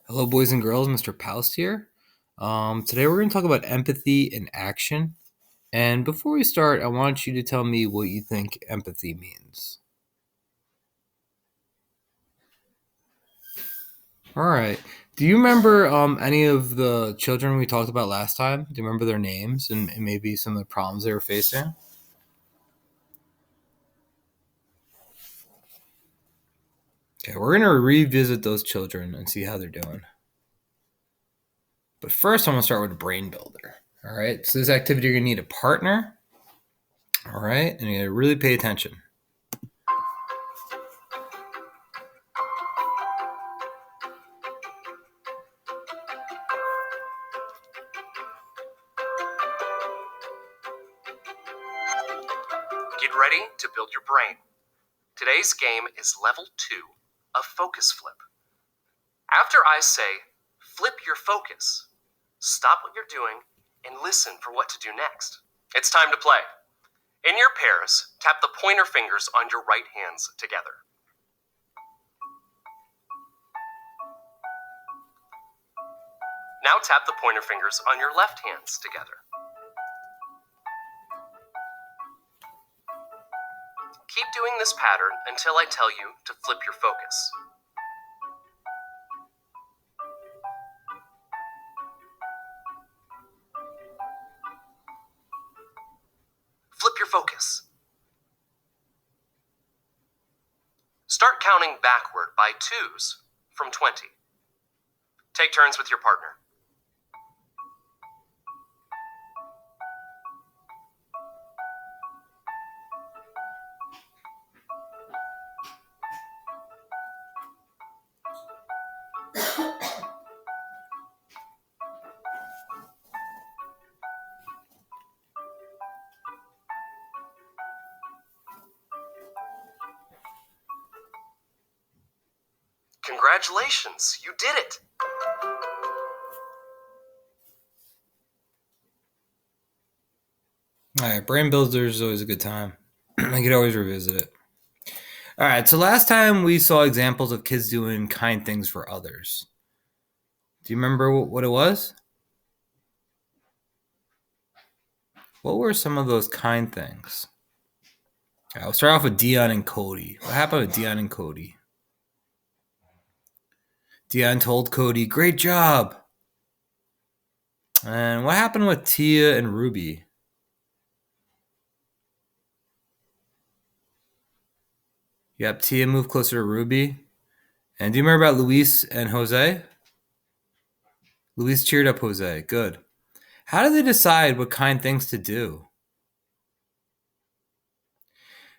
Hello, boys and girls. Mr. Paust here. Today we're going to talk about empathy in action. And before we start, I want you to tell me what you think empathy means. All right. Do you remember any of the children we talked about last time? Do you remember their names and maybe some of the problems they were facing? Okay, we're going to revisit those children and see how they're doing. But first, I'm going to start with a brain builder. All right. So, this activity, you're going to need a partner. All right. And you're going to really pay attention. Get ready to build your brain. Today's game is level 2 of focus flip. After I say, flip your focus, stop what you're doing and listen for what to do next. It's time to play. In your pairs, tap the pointer fingers on your right hands together. Now tap the pointer fingers on your left hands together. Keep doing this pattern until I tell you to flip your focus. Flip your focus. Start counting backward by twos from 20. Take turns with your partner. Congratulations, you did it! All right, brain builders is always a good time. I could always revisit it. All right, so last time we saw examples of kids doing kind things for others. Do you remember what it was? What were some of those kind things? All right, we'll start off with Dion and Cody. What happened with Dion and Cody? Dion told Cody, "Great job." And what happened with Tia and Ruby? Yep, Tia moved closer to Ruby. And do you remember about Luis and Jose? Luis cheered up Jose. Good. How did they decide what kind things to do?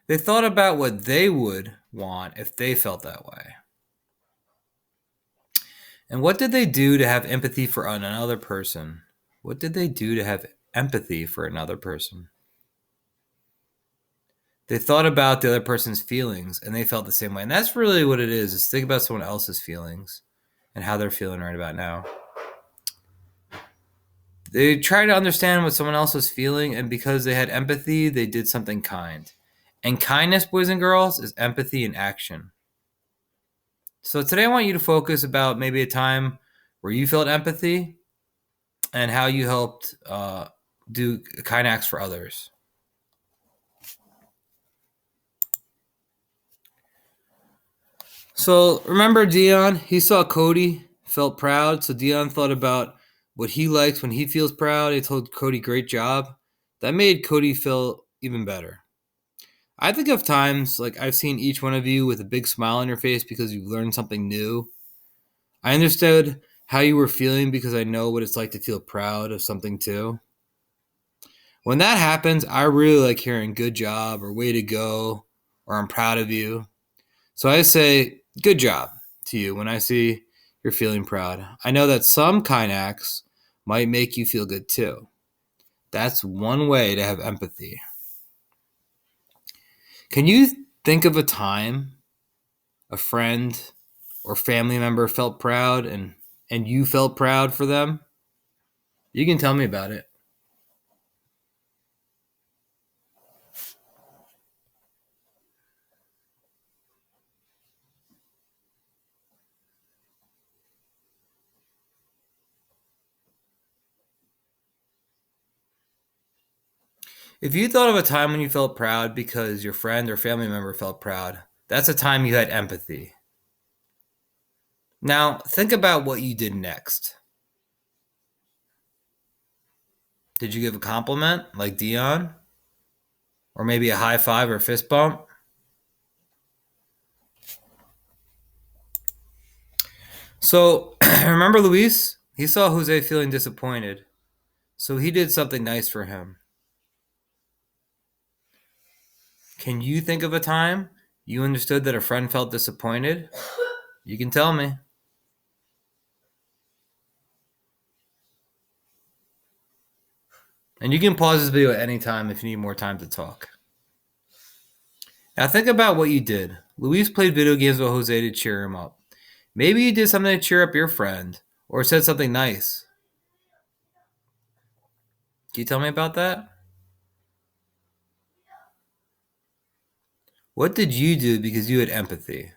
They thought about what they would want if they felt that way. And what did they do to have empathy for another person? What did they do to have empathy for another person? They thought about the other person's feelings and they felt the same way. And that's really what it is think about someone else's feelings and how they're feeling right about now. They tried to understand what someone else was feeling, and because they had empathy, they did something kind. And kindness, boys and girls, is empathy in action. So today I want you to focus about maybe a time where you felt empathy and how you helped do kind acts for others. So remember Dion? He saw Cody, felt proud. So Dion thought about what he likes when he feels proud. He told Cody, "Great job." That made Cody feel even better. I think of times like I've seen each one of you with a big smile on your face because you've learned something new. I understood how you were feeling because I know what it's like to feel proud of something too. When that happens, I really like hearing "good job" or "way to go" or "I'm proud of you." So I say "good job" to you when I see you're feeling proud. I know that some kind acts might make you feel good too. That's one way to have empathy. Can you think of a time a friend or family member felt proud and you felt proud for them? You can tell me about it. If you thought of a time when you felt proud because your friend or family member felt proud, that's a time you had empathy. Now, think about what you did next. Did you give a compliment like Dion? Or maybe a high five or fist bump? So, remember Luis? He saw Jose feeling disappointed. So he did something nice for him. Can you think of a time you understood that a friend felt disappointed? You can tell me. And you can pause this video at any time if you need more time to talk. Now think about what you did. Luis played video games with Jose to cheer him up. Maybe you did something to cheer up your friend or said something nice. Can you tell me about that? What did you do because you had empathy?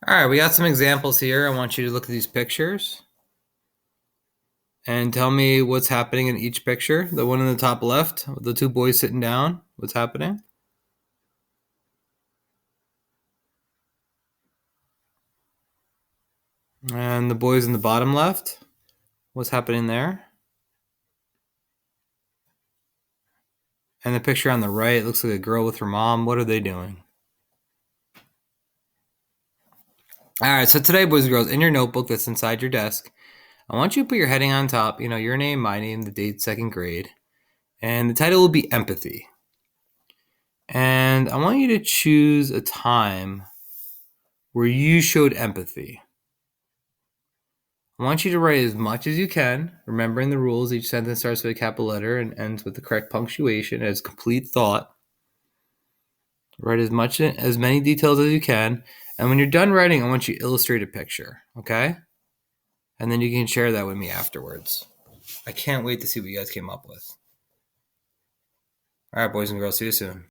All right, we got some examples here. I want you to look at these pictures and tell me what's happening in each picture. The one in the top left, the two boys sitting down, what's happening? And the boys in the bottom left, what's happening there? And the picture on the right looks like a girl with her mom. What are they doing? All right, so today, boys and girls, in your notebook that's inside your desk, I want you to put your heading on top, your name, my name, the date, second grade, and the title will be Empathy. And I want you to choose a time where you showed empathy. I want you to write as much as you can, remembering the rules. Each sentence starts with a capital letter and ends with the correct punctuation as complete thought. Write as many details as you can. And when you're done writing, I want you to illustrate a picture, okay? And then you can share that with me afterwards. I can't wait to see what you guys came up with. All right, boys and girls, see you soon.